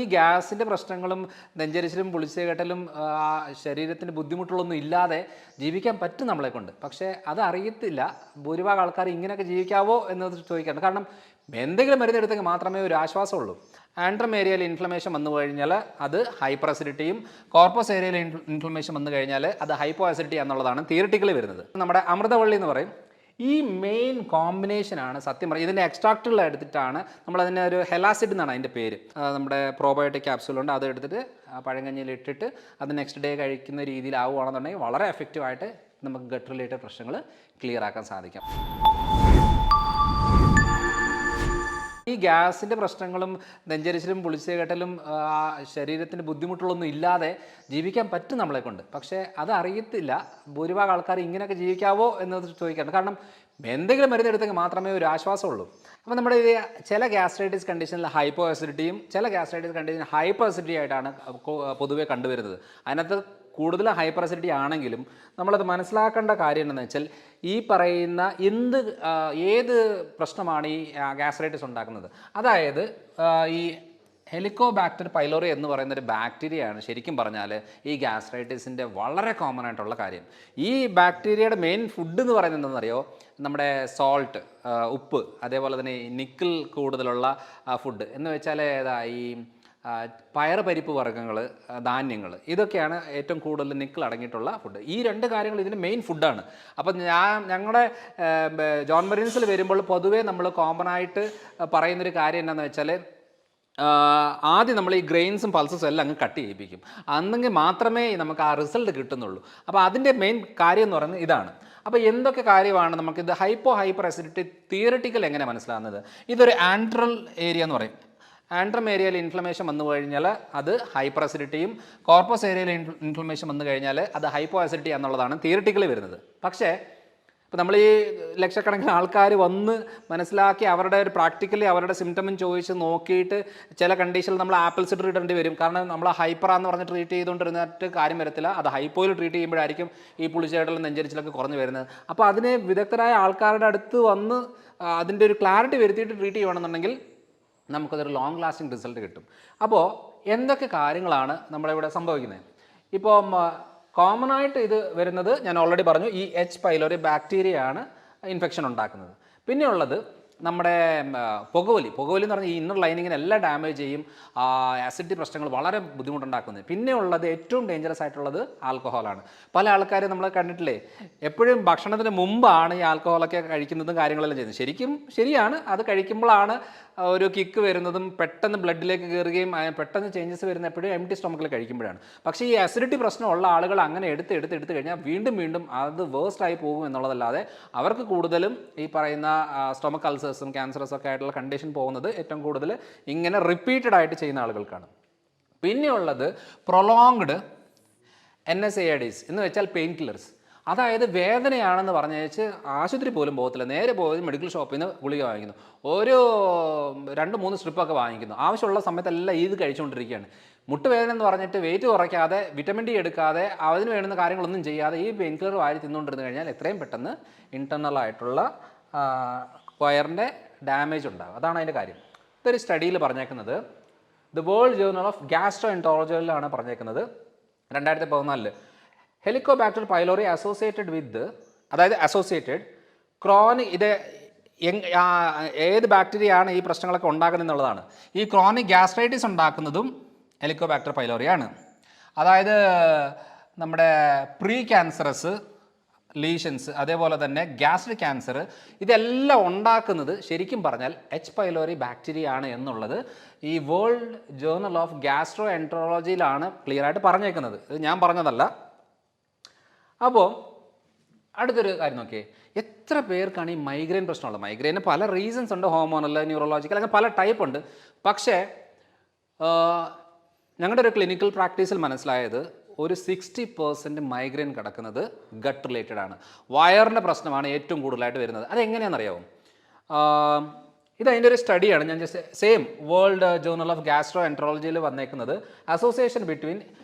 ഈ ഗ്യാസിൻ്റെ പ്രശ്നങ്ങളും നെഞ്ചരിച്ചിലും പുളിച്ചുകെട്ടലും ശരീരത്തിന് ബുദ്ധിമുട്ടുകളൊന്നും ഇല്ലാതെ ജീവിക്കാൻ പറ്റും നമ്മളെ കൊണ്ട്. പക്ഷേ അത് അറിയത്തില്ല. ഭൂരിഭാഗം ആൾക്കാർ ഇങ്ങനെയൊക്കെ ജീവിക്കാവോ എന്നത് ചോദിക്കാറുണ്ട്. കാരണം എന്തെങ്കിലും മരുന്നെടുത്തെങ്കിൽ മാത്രമേ ഒരു ആശ്വാസമുള്ളൂ. ആൻട്രം ഏരിയയിൽ ഇൻഫ്ലമേഷൻ വന്നു കഴിഞ്ഞാൽ അത് ഹൈപ്പർ അസിഡിറ്റിയും, കോർപ്പസ് ഏരിയയിൽ ഇൻഫ്ലമേഷൻ വന്നു കഴിഞ്ഞാൽ അത് ഹൈപ്പോ അസിഡിറ്റി എന്നുള്ളതാണ് തിയറിറ്റിക്കലി വരുന്നത്. നമ്മുടെ അമൃതവള്ളി എന്ന് പറയും. ഈ മെയിൻ കോമ്പിനേഷനാണ് സത്യം പറയുക. ഇതിൻ്റെ എക്സ്ട്രാക്റ്റുകൾ എടുത്തിട്ടാണ് നമ്മളതിനെ ഒരു ഹെലാസിഡ് എന്നാണ് അതിൻ്റെ പേര്. നമ്മുടെ പ്രോബയോട്ടിക് ക്യാപ്സൂളുണ്ട്, അത് എടുത്തിട്ട് പഴങ്കഞ്ഞിയിൽ ഇട്ടിട്ട് അത് നെക്സ്റ്റ് ഡേ കഴിക്കുന്ന രീതിയിലാവുകയാണെന്നുണ്ടെങ്കിൽ വളരെ എഫക്റ്റീവായിട്ട് നമുക്ക് ഗട്ട് റിലേറ്റഡ് പ്രശ്നങ്ങൾ ക്ലിയർ ആക്കാൻ സാധിക്കും. ഈ ഗ്യാസിൻ്റെ പ്രശ്നങ്ങളും നെഞ്ചരിച്ചിലും പുളിച്ചുകെട്ടലും ശരീരത്തിന് ബുദ്ധിമുട്ടുകളൊന്നും ഇല്ലാതെ ജീവിക്കാൻ പറ്റും നമ്മളെ കൊണ്ട്. പക്ഷേ അത് അറിയത്തില്ല. ഭൂരിഭാഗം ആൾക്കാർ ഇങ്ങനെയൊക്കെ ജീവിക്കാവോ എന്നത് ചോദിക്കാറുണ്ട്. കാരണം എന്തെങ്കിലും മരുന്നെടുത്തെങ്കിൽ മാത്രമേ ഒരു ആശ്വാസമുള്ളൂ. അപ്പോൾ നമ്മുടെ ഇത് ചില ഗ്യാസ്ട്രൈറ്റിസ് കണ്ടീഷനിൽ ഹൈപ്പോ അസിഡിറ്റിയും ചില ഗ്യാസ്ട്രൈറ്റിസ് കണ്ടീഷൻ ഹൈപ്പർ അസിഡിറ്റി ആയിട്ടാണ് പൊതുവെ കണ്ടുവരുന്നത്. അതിനകത്ത് കൂടുതൽ ഹൈപ്പർ അസിഡിറ്റി ആണെങ്കിലും നമ്മളത് മനസ്സിലാക്കേണ്ട കാര്യം എന്താണെന്ന് വെച്ചാൽ ഈ പറയുന്ന ഏത് പ്രശ്നമാണ് ഈ ഗ്യാസ്ട്രൈറ്റിസ് ഉണ്ടാക്കുന്നത്. അതായത് ഈ ഹെലിക്കോബാക്ടർ പൈലോറി എന്ന് പറയുന്ന ഒരു ബാക്ടീരിയയാണ് ശരിക്കും പറഞ്ഞാൽ ഈ ഗ്യാസ്ട്രൈറ്റിസിൻ്റെ വളരെ കോമൺ ആയിട്ടുള്ള കാര്യം. ഈ ബാക്ടീരിയയുടെ മെയിൻ ഫുഡ് എന്ന് പറയുന്നത് എന്താണെന്നറിയോ? നമ്മുടെ സോൾട്ട്, ഉപ്പ്, അതേപോലെ തന്നെ നിക്കിൾ കൂടുതലുള്ള ഫുഡ് എന്ന് വെച്ചാൽ ഈ പയർ പരിപ്പ് വർഗ്ഗങ്ങൾ, ധാന്യങ്ങൾ, ഇതൊക്കെയാണ് ഏറ്റവും കൂടുതൽ നിക്കിൾ അടങ്ങിയിട്ടുള്ള ഫുഡ്. ഈ രണ്ട് കാര്യങ്ങൾ ഇതിൻ്റെ മെയിൻ ഫുഡാണ്. അപ്പം ഞങ്ങളുടെ ജോൺ മരീൻസിൽ വരുമ്പോൾ പൊതുവേ നമ്മൾ കോമൺ ആയിട്ട് പറയുന്നൊരു കാര്യം എന്താണെന്ന് വെച്ചാൽ ആദ്യം നമ്മൾ ഈ ഗ്രെയിൻസും പൾസസും എല്ലാം അങ്ങ് കട്ട് ചെയ്യിപ്പിക്കും. അന്നെങ്കിൽ മാത്രമേ നമുക്ക് ആ റിസൾട്ട് കിട്ടുന്നുള്ളൂ. അപ്പോൾ അതിൻ്റെ മെയിൻ കാര്യം എന്ന് പറയുന്നത് ഇതാണ്. അപ്പോൾ എന്തൊക്കെ കാര്യമാണ് നമുക്കിത് ഹൈപ്പർ അസിഡിറ്റി തിയറിറ്റിക്കൽ എങ്ങനെ മനസ്സിലാകുന്നത്? ഇതൊരു ആൻട്രൽ ഏരിയ എന്ന് പറയും. ആൻട്രം ഏരിയയിൽ ഇൻഫ്ലമേഷൻ വന്നു കഴിഞ്ഞാൽ അത് ഹൈപ്പർ അസിഡിറ്റിയും, കോർപ്പസ് ഏരിയയിൽ ഇൻഫ്ലമേഷൻ വന്നു കഴിഞ്ഞാൽ അത് ഹൈപ്പോ അസിഡിറ്റി എന്നുള്ളതാണ് തിയറിറ്റിക്കലി വരുന്നത്. പക്ഷേ ഇപ്പോൾ നമ്മൾ ഈ ലക്ഷക്കണക്കിന് ആൾക്കാർ വന്ന് മനസ്സിലാക്കി അവരുടെ ഒരു പ്രാക്ടിക്കലി അവരുടെ സിംറ്റമും ചോദിച്ച് നോക്കിയിട്ട് ചില കണ്ടീഷനിൽ നമ്മൾ ആപ്പിൾ സിഡർ ഇടേണ്ടി വരും. കാരണം നമ്മൾ ഹൈപ്പറാന്ന് പറഞ്ഞ് ട്രീറ്റ് ചെയ്തുകൊണ്ടിരുന്നിട്ട് കാര്യം വരത്തില്ല. അത് ഹൈപ്പോയിൽ ട്രീറ്റ് ചെയ്യുമ്പോഴായിരിക്കും ഈ പുളിച്ചേട്ടലും നെഞ്ചരിച്ചിലൊക്കെ കുറഞ്ഞു വരുന്നത്. അപ്പോൾ അതിനെ വിദഗ്ധരായ ആൾക്കാരുടെ അടുത്ത് വന്ന് അതിൻ്റെ ഒരു ക്ലാരിറ്റി വരുത്തിയിട്ട് ട്രീറ്റ് ചെയ്യുകയാണെന്നുണ്ടെങ്കിൽ നമുക്കതൊരു ലോങ് ലാസ്റ്റിംഗ് റിസൾട്ട് കിട്ടും. അപ്പോൾ എന്തൊക്കെ കാര്യങ്ങളാണ് നമ്മളിവിടെ സംഭവിക്കുന്നത്? ഇപ്പം കോമൺ ആയിട്ട് ഇത് വരുന്നത് ഞാൻ ഓൾറെഡി പറഞ്ഞു, ഈ എച്ച് പൈലോറി ബാക്ടീരിയയാണ് ഇൻഫെക്ഷൻ ഉണ്ടാക്കുന്നത്. പിന്നെയുള്ളത് നമ്മുടെ പുകവലി എന്ന് പറഞ്ഞാൽ ഈ ഇന്നർ ലൈനിങ്ങിന് എല്ലാം ഡാമേജ് ചെയ്യും. ആസിഡിറ്റി പ്രശ്നങ്ങൾ വളരെ ബുദ്ധിമുട്ടുണ്ടാക്കുന്നത്. പിന്നെ ഉള്ളത് ഏറ്റവും ഡേഞ്ചറസ് ആയിട്ടുള്ളത് ആൽക്കഹോളാണ്. പല ആൾക്കാരും നമ്മൾ കണ്ടിട്ടില്ലേ, എപ്പോഴും ഭക്ഷണത്തിന് മുമ്പാണ് ഈ ആൽക്കഹോളൊക്കെ കഴിക്കുന്നതും കാര്യങ്ങളെല്ലാം ചെയ്യുന്നത്. ശരിയാണ്, അത് കഴിക്കുമ്പോഴാണ് ഒരു കിക്ക് വരുന്നതും പെട്ടെന്ന് ബ്ലഡിലേക്ക് കയറുകയും പെട്ടെന്ന് ചേഞ്ചസ് വരുന്ന എപ്പോഴും എംപ്റ്റി സ്റ്റൊമക്കിൽ കഴിക്കുമ്പോഴാണ്. പക്ഷേ ഈ അസിഡിറ്റി പ്രശ്നമുള്ള ആളുകൾ അങ്ങനെ എടുത്ത് കഴിഞ്ഞാൽ വീണ്ടും അത് വേഴ്സ്റ്റായി പോകും എന്നുള്ളതല്ലാതെ അവർക്ക് കൂടുതലും ഈ പറയുന്ന സ്റ്റൊമക് അൾസേഴ്സും ക്യാൻസറസും ഒക്കെ ആയിട്ടുള്ള കണ്ടീഷൻ പോകുന്നത് ഏറ്റവും കൂടുതൽ ഇങ്ങനെ റിപ്പീറ്റഡ് ആയിട്ട് ചെയ്യുന്ന ആളുകൾക്കാണ്. പിന്നെയുള്ളത് പ്രൊലോങ്ഡ് NSAIDs എന്ന് വെച്ചാൽ പെയിൻ കില്ലേഴ്സ്. അതായത് വേദനയാണെന്ന് പറഞ്ഞേച്ച് ആശുപത്രി പോലും പോകത്തില്ല, നേരെ പോയി മെഡിക്കൽ ഷോപ്പിൽ നിന്ന് ഗുളിക വാങ്ങിക്കുന്നു. ഒരു 2-3 സ്ട്രിപ്പൊക്കെ വാങ്ങിക്കുന്നു. ആവശ്യമുള്ള സമയത്തെല്ലാം ഇത് കഴിച്ചുകൊണ്ടിരിക്കുകയാണ്. മുട്ടുവേദന എന്ന് പറഞ്ഞിട്ട് വെയിറ്റ് കുറയ്ക്കാതെ, വിറ്റമിൻ ഡി എടുക്കാതെ, അതിന് വേണ്ടുന്ന കാര്യങ്ങളൊന്നും ചെയ്യാതെ ഈ പെയിൻ കില്ലർ വാരി തിന്നുകൊണ്ടിരുന്നു കഴിഞ്ഞാൽ എത്രയും പെട്ടെന്ന് ഇൻറ്റർണൽ ആയിട്ടുള്ള വയറിൻ്റെ ഡാമേജ് ഉണ്ടാകും. അതാണ് അതിൻ്റെ കാര്യം. ഇതൊരു സ്റ്റഡിയിൽ പറഞ്ഞേക്കുന്നത് ദ വേൾഡ് ജേർണൽ ഓഫ് ഗ്യാസ്ട്രോഎൻട്രോളജിയിലാണ് പറഞ്ഞേക്കുന്നത് 2014. ഹെലിക്കോബാക്ടർ പൈലോറി അസോസിയേറ്റഡ് ക്രോണിക്, ഇത് ഏത് ബാക്ടീരിയയാണ് ഈ പ്രശ്നങ്ങളൊക്കെ ഉണ്ടാക്കുന്നത് എന്നുള്ളതാണ്. ഈ ക്രോണിക് ഗ്യാസ്ട്രൈറ്റിസ് ഉണ്ടാക്കുന്നതും ഹെലിക്കോബാക്ടർ പൈലോറിയാണ്. അതായത് നമ്മുടെ പ്രീ ക്യാൻസറസ് ലീഷൻസ്, അതേപോലെ തന്നെ ഗ്യാസ്ട്രിക് ക്യാൻസർ, ഇതെല്ലാം ഉണ്ടാക്കുന്നത് ശരിക്കും പറഞ്ഞാൽ എച്ച് പൈലോറി ബാക്ടീരിയ ആണ് എന്നുള്ളത് ഈ വേൾഡ് ജേർണൽ ഓഫ് ഗ്യാസ്ട്രോ എൻട്രോളജിയിലാണ് ക്ലിയർ ആയിട്ട് പറഞ്ഞേക്കുന്നത്. ഇത് ഞാൻ പറഞ്ഞതല്ല. അപ്പോൾ അടുത്തൊരു കാര്യം നോക്കിയേ, എത്ര പേർക്കാണ് ഈ മൈഗ്രെയിൻ പ്രശ്നമുള്ളത്? മൈഗ്രെയിന് പല റീസൺസ് ഉണ്ട്, ഹോർമോണൽ, ന്യൂറോളജിക്കൽ, അങ്ങനെ പല ടൈപ്പ് ഉണ്ട്. പക്ഷേ ഞങ്ങളുടെ ഒരു ക്ലിനിക്കൽ പ്രാക്ടീസിൽ മനസ്സിലായത് ഒരു 60% മൈഗ്രെയിൻ കിടക്കുന്നത് ഗട്ട് റിലേറ്റഡ് ആണ്. വയറിൻ്റെ പ്രശ്നമാണ് ഏറ്റവും കൂടുതലായിട്ട് വരുന്നത്. അതെങ്ങനെയാണെന്നറിയാമോ? ഇത് അതിൻ്റെ ഒരു സ്റ്റഡിയാണ്. ഞാൻ same world journal of gastro എൻട്രോളജിയിൽ വന്നേക്കുന്നത് association between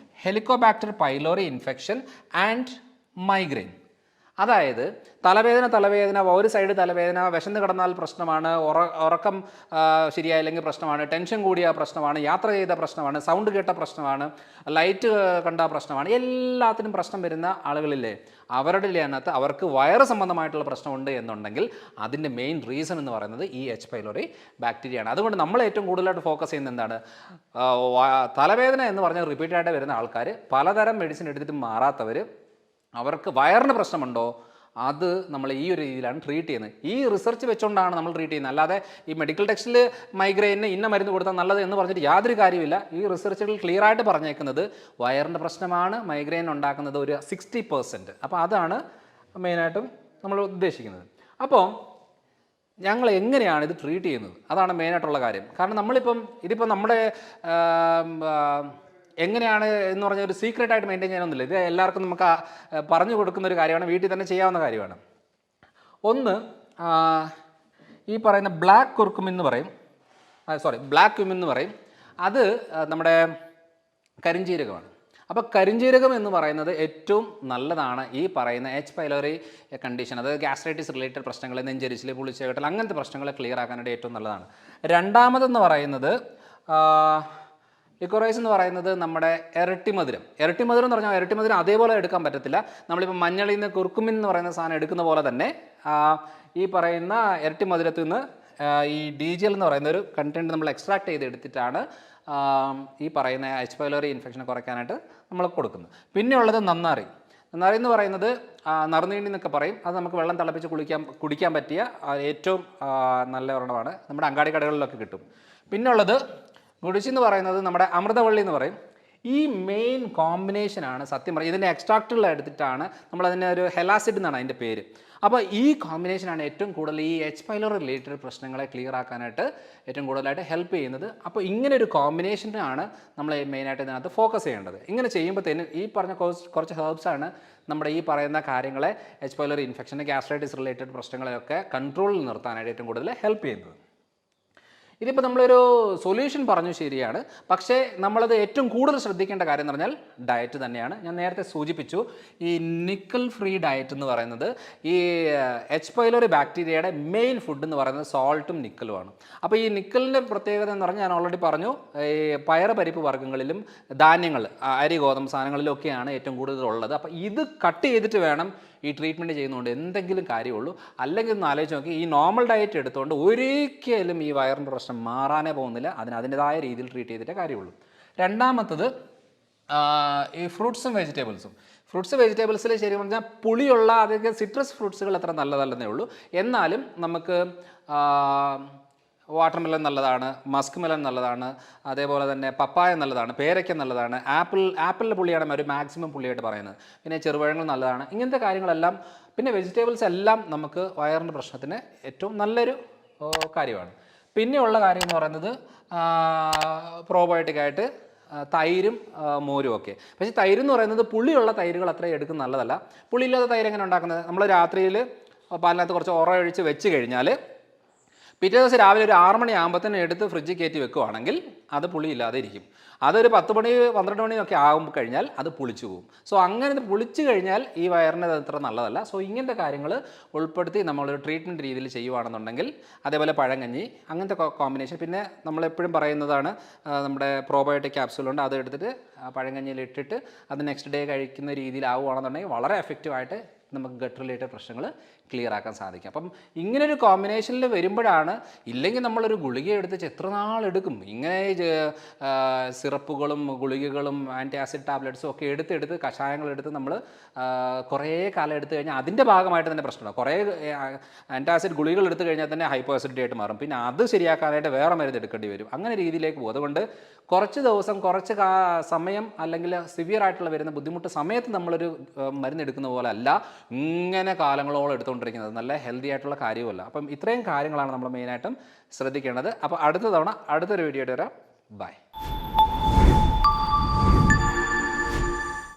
Helicobacter pylori infection and migraine. അതായത് തലവേദന ഒരു സൈഡ് തലവേദന, വിശന്ന് കിടന്നാൽ പ്രശ്നമാണ്, ഉറക്കം ശരിയായില്ലെങ്കിൽ പ്രശ്നമാണ്, ടെൻഷൻ കൂടിയ പ്രശ്നമാണ്, യാത്ര ചെയ്ത പ്രശ്നമാണ്, സൗണ്ട് കേട്ട പ്രശ്നമാണ്, ലൈറ്റ് കണ്ട പ്രശ്നമാണ്, എല്ലാത്തിനും പ്രശ്നം വരുന്ന ആളുകളില്ലേ, അവരുടെ അതിനകത്ത് അവർക്ക് വയറ് സംബന്ധമായിട്ടുള്ള പ്രശ്നമുണ്ട് എന്നുണ്ടെങ്കിൽ അതിൻ്റെ മെയിൻ റീസൺ എന്ന് പറയുന്നത് ഈ എച്ച് പൈലോറി ബാക്ടീരിയയാണ്. അതുകൊണ്ട് നമ്മൾ ഏറ്റവും കൂടുതലായിട്ട് ഫോക്കസ് ചെയ്യുന്നത് എന്താണ്? തലവേദന എന്ന് പറഞ്ഞാൽ റിപ്പീറ്റായിട്ട് വരുന്ന ആൾക്കാർ, പലതരം മെഡിസിൻ എടുത്തിട്ട് മാറാത്തവർ, അവർക്ക് വയറിന് പ്രശ്നമുണ്ടോ അത് നമ്മൾ ഈ ഒരു രീതിയിലാണ് ട്രീറ്റ് ചെയ്യുന്നത്. ഈ റിസർച്ച് വെച്ചുകൊണ്ടാണ് നമ്മൾ ട്രീറ്റ് ചെയ്യുന്നത്. അല്ലാതെ ഈ മെഡിക്കൽ ടെക്സ്റ്റിൽ മൈഗ്രെയിന് ഇന്ന മരുന്ന് കൊടുത്താൽ നല്ലത് എന്ന് പറഞ്ഞിട്ട് യാതൊരു കാര്യമില്ല. ഈ റിസർച്ചുകൾ ക്ലിയർ ആയിട്ട് പറഞ്ഞേക്കുന്നത് വയറിൻ്റെ പ്രശ്നമാണ് മൈഗ്രെയിൻ ഉണ്ടാക്കുന്നത് ഒരു 60%. അപ്പോൾ അതാണ് മെയിനായിട്ടും നമ്മൾ ഉദ്ദേശിക്കുന്നത്. അപ്പോൾ ഞങ്ങൾ എങ്ങനെയാണ് ഇത് ട്രീറ്റ് ചെയ്യുന്നത്, അതാണ് മെയിനായിട്ടുള്ള കാര്യം. കാരണം ഇതിപ്പോൾ നമ്മുടെ എങ്ങനെയാണ് എന്ന് പറഞ്ഞ ഒരു സീക്രട്ടായിട്ട് മെയിൻറ്റെയിൻ ചെയ്യാനൊന്നുമില്ല. ഇത് എല്ലാവർക്കും നമുക്ക് പറഞ്ഞു കൊടുക്കുന്ന ഒരു കാര്യമാണ്, വീട്ടിൽ തന്നെ ചെയ്യാവുന്ന കാര്യമാണ്. ഒന്ന്, ഈ പറയുന്ന ബ്ലാക്ക് കുർക്കുമിൻ എന്ന് പറയും, ബ്ലാക്ക് ക്യുമിൻ എന്ന് പറയും. അത് നമ്മുടെ കരിഞ്ജീരകമാണ്. അപ്പോൾ കരിഞ്ജീരകം എന്ന് പറയുന്നത് ഏറ്റവും നല്ലതാണ് ഈ പറയുന്ന എച്ച് പൈലോറി കണ്ടീഷൻ, അത് ഗ്യാസ്ട്രൈറ്റിസ് റിലേറ്റഡ് പ്രശ്നങ്ങൾ, നെഞ്ചരിച്ചിൽ, പുളിച്ചേട്ടൽ, അങ്ങനത്തെ പ്രശ്നങ്ങളെ ക്ലിയർ ആക്കാനായിട്ട് ഏറ്റവും നല്ലതാണ്. രണ്ടാമതെന്ന് പറയുന്നത് ലിക്കോറൈസ് എന്ന് പറയുന്നത് നമ്മുടെ ഇരട്ടിമധുരം എന്ന് പറഞ്ഞാൽ ഇരട്ടിമധുരം അതേപോലെ എടുക്കാൻ പറ്റത്തില്ല. നമ്മളിപ്പോൾ മഞ്ഞളിൽ നിന്ന് കുർക്കുമിൻ എന്ന് പറയുന്ന സാധനം എടുക്കുന്ന പോലെ തന്നെ ഈ പറയുന്ന ഇരട്ടിമധുരത്തിൽ നിന്ന് ഈ DGL എന്ന് പറയുന്ന ഒരു കണ്ടൻറ്റ് നമ്മൾ എക്സ്ട്രാക്ട് ചെയ്ത് എടുത്തിട്ടാണ് ഈ പറയുന്ന എച്ച് പൈലോറി ഇൻഫെക്ഷൻ കുറയ്ക്കാനായിട്ട് നമ്മൾ കൊടുക്കുന്നത്. പിന്നെ ഉള്ളത് നന്നാറി എന്ന് പറയുന്നത് നറുനീണ്ടി എന്നൊക്കെ പറയും. അത് നമുക്ക് വെള്ളം തിളപ്പിച്ച് കുടിക്കാൻ പറ്റിയ ഏറ്റവും നല്ല ഒരെണ്ണമാണ്, നമ്മുടെ അങ്ങാടി കടകളിലൊക്കെ കിട്ടും. പിന്നെ ഉള്ളത് ഗുഡിച്ചി എന്ന് പറയുന്നത് നമ്മുടെ അമൃതവള്ളി എന്ന് പറയും. ഈ മെയിൻ കോമ്പിനേഷനാണ് സത്യം പറയും, ഇതിൻ്റെ എക്സ്ട്രാക്റ്റുകൾ എടുത്തിട്ടാണ് നമ്മളതിൻ്റെ ഒരു ഹെലാസിഡ് എന്നാണ് അതിൻ്റെ പേര്. അപ്പോൾ ഈ കോമ്പിനേഷനാണ് ഏറ്റവും കൂടുതൽ ഈ എച്ച് പൈലോറി റിലേറ്റഡ് പ്രശ്നങ്ങളെ ക്ലിയർ ആക്കാനായിട്ട് ഏറ്റവും കൂടുതലായിട്ട് ഹെൽപ്പ് ചെയ്യുന്നത്. അപ്പോൾ ഇങ്ങനെ ഒരു കോമ്പിനേഷനാണ് നമ്മൾ മെയിനായിട്ട് ഇതിനകത്ത് ഫോക്കസ് ചെയ്യേണ്ടത്. ഇങ്ങനെ ചെയ്യുമ്പോഴത്തേനും ഈ പറഞ്ഞ കുറച്ച് ഹെർബ്സാണ് നമ്മുടെ ഈ പറയുന്ന കാര്യങ്ങളെ, H pylori infection, gastritis related പ്രശ്നങ്ങളെയൊക്കെ കൺട്രോളിൽ നിർത്താനായിട്ട് ഏറ്റവും കൂടുതൽ ഹെൽപ്പ് ചെയ്യുന്നത്. ഇതിപ്പോൾ നമ്മളൊരു സൊല്യൂഷൻ പറഞ്ഞു ശരിയാണ്, പക്ഷേ നമ്മളത് ഏറ്റവും കൂടുതൽ ശ്രദ്ധിക്കേണ്ട കാര്യം എന്ന് പറഞ്ഞാൽ ഡയറ്റ് തന്നെയാണ്. ഞാൻ നേരത്തെ സൂചിപ്പിച്ചു, ഈ നിക്കൽ ഫ്രീ ഡയറ്റ് എന്ന് പറയുന്നത് ഈ എച്ച് പൈലോറി ബാക്ടീരിയയുടെ മെയിൻ ഫുഡ് എന്ന് പറയുന്നത് സോൾട്ടും നിക്കലുമാണ്. അപ്പോൾ ഈ നിക്കലിൻ്റെ പ്രത്യേകത എന്ന് പറഞ്ഞാൽ ഞാൻ ഓൾറെഡി പറഞ്ഞു, ഈ പയറ് പരിപ്പ് വർഗ്ഗങ്ങളിലും ധാന്യങ്ങൾ, അരി ഗോതമ്പ് സാധനങ്ങളിലൊക്കെയാണ് ഏറ്റവും കൂടുതൽ ഉള്ളത്. അപ്പോൾ ഇത് കട്ട് ചെയ്തിട്ട് വേണം ഈ ട്രീറ്റ്മെൻറ്റ് ചെയ്യുന്നതുകൊണ്ട് എന്തെങ്കിലും കാര്യമുള്ളൂ. അല്ലെങ്കിൽ ഒന്ന് ആലോചിച്ച് നോക്കി, ഈ നോർമൽ ഡയറ്റ് എടുത്തുകൊണ്ട് ഒരിക്കലും ഈ വയറിൻ്റെ പ്രശ്നം മാറാനേ പോകുന്നില്ല. അതിൻ്റെതായ രീതിയിൽ ട്രീറ്റ് ചെയ്തിട്ടേ കാര്യമുള്ളൂ. രണ്ടാമത്തത് ഈ ഫ്രൂട്ട്സും വെജിറ്റബിൾസിൽ ശരി പറഞ്ഞാൽ പുളിയുള്ള അതൊക്കെ സിട്രസ് ഫ്രൂട്ട്സുകൾ അത്ര നല്ലതല്ലെന്നേ ഉള്ളൂ. എന്നാലും നമുക്ക് വാട്ടർമെലൺ നല്ലതാണ്, മസ്ക് മെലൺ നല്ലതാണ്, അതേപോലെ തന്നെ പപ്പായ നല്ലതാണ്, പേരയ്ക്ക നല്ലതാണ്, ആപ്പിളിൻ്റെ പുളിയാണ് ഒരു മാക്സിമം പുളിയായിട്ട് പറയുന്നത്. പിന്നെ ചെറുപഴങ്ങൾ നല്ലതാണ്. ഇങ്ങനത്തെ കാര്യങ്ങളെല്ലാം, പിന്നെ വെജിറ്റബിൾസ് എല്ലാം നമുക്ക് വയറിൻ്റെ പ്രശ്നത്തിന് ഏറ്റവും നല്ലൊരു കാര്യമാണ്. പിന്നെയുള്ള കാര്യം എന്ന് പറയുന്നത് പ്രോബയോട്ടിക്കായിട്ട് തൈരും മോരും ഒക്കെ. പക്ഷേ തൈരെന്ന് പറയുന്നത് പുളിയുള്ള തൈരുകൾ അത്രയും എടുക്കുന്നത് നല്ലതല്ല. പുളിയില്ലാത്ത തൈര് എങ്ങനെ ഉണ്ടാക്കുന്നത്? നമ്മൾ രാത്രിയിൽ പാലിനകത്ത് കുറച്ച് ഒഴിച്ച് വെച്ച് കഴിഞ്ഞാൽ പിറ്റേ ദിവസം രാവിലെ ഒരു 6 മണിയാകുമ്പോഴത്തേനും എടുത്ത് ഫ്രിഡ്ജിൽ കയറ്റി വെക്കുകയാണെങ്കിൽ അത് പുളിയില്ലാതെ ഇരിക്കും. അതൊരു 10 മണി 12 മണിയൊക്കെ ആകുമ്പോൾ കഴിഞ്ഞാൽ അത് പുളിച്ചു പോകും. സോ അങ്ങനെ പുളിച്ചു കഴിഞ്ഞാൽ ഈ വയറിന് അത് അത്ര നല്ലതല്ല. സോ ഇങ്ങനത്തെ കാര്യങ്ങൾ ഉൾപ്പെടുത്തി നമ്മളൊരു ട്രീറ്റ്മെൻറ്റ് രീതിയിൽ ചെയ്യുവാണെന്നുണ്ടെങ്കിൽ, അതേപോലെ പഴങ്കഞ്ഞി, അങ്ങനത്തെ കോമ്പിനേഷൻ. പിന്നെ നമ്മളെപ്പോഴും പറയുന്നതാണ്, നമ്മുടെ പ്രോബയോട്ടിക് ക്യാപ്സൂളുണ്ട്, അത് എടുത്തിട്ട് പഴങ്കഞ്ഞിയിൽ ഇട്ടിട്ട് അത് നെക്സ്റ്റ് ഡേ കഴിക്കുന്ന രീതിയിലാവുകയാണെന്നുണ്ടെങ്കിൽ വളരെ എഫക്റ്റീവായിട്ട് നമുക്ക് ഗട്ട് റിലേറ്റഡ് പ്രശ്നങ്ങൾ ക്ലിയർ ആക്കാൻ സാധിക്കും. അപ്പം ഇങ്ങനൊരു കോമ്പിനേഷനിൽ വരുമ്പോഴാണ്, ഇല്ലെങ്കിൽ നമ്മളൊരു ഗുളിക എടുത്ത് എത്ര നാളെടുക്കും. ഇങ്ങനെ സിറപ്പുകളും ഗുളികകളും ആൻറ്റി ആസിഡ് ടാബ്ലറ്റ്സും ഒക്കെ എടുത്ത് കഷായങ്ങളെടുത്ത് നമ്മൾ കുറേ കാലം എടുത്തു കഴിഞ്ഞാൽ അതിൻ്റെ ഭാഗമായിട്ട് തന്നെ പ്രശ്നമാണ്. കുറേ ആൻറ്റി ആസിഡ് ഗുളികൾ എടുത്തു കഴിഞ്ഞാൽ തന്നെ ഹൈപ്പോ ആസിഡിറ്റി ആയിട്ട് മാറും. പിന്നെ അത് ശരിയാക്കാനായിട്ട് വേറെ മരുന്ന് എടുക്കേണ്ടി വരും. അങ്ങനെ രീതിയിലേക്ക് പോകും. അതുകൊണ്ട് കുറച്ച് ദിവസം, കുറച്ച് സമയം, അല്ലെങ്കിൽ സിവിയർ ആയിട്ടുള്ള വരുന്ന ബുദ്ധിമുട്ട് സമയത്ത് നമ്മളൊരു മരുന്ന് എടുക്കുന്ന പോലെ അല്ല ഇങ്ങനെ കാലങ്ങളോളം എടുത്തുകൊണ്ടിരിക്കുന്നത്. നല്ല ഹെൽത്തി ആയിട്ടുള്ള കാര്യമല്ല. അപ്പം ഇത്രയും കാര്യങ്ങളാണ് നമ്മൾ മെയിനായിട്ടും ശ്രദ്ധിക്കേണ്ടത്. അപ്പോൾ അടുത്ത തവണ അടുത്തൊരു വീഡിയോയുടെ വരാം. ബൈ.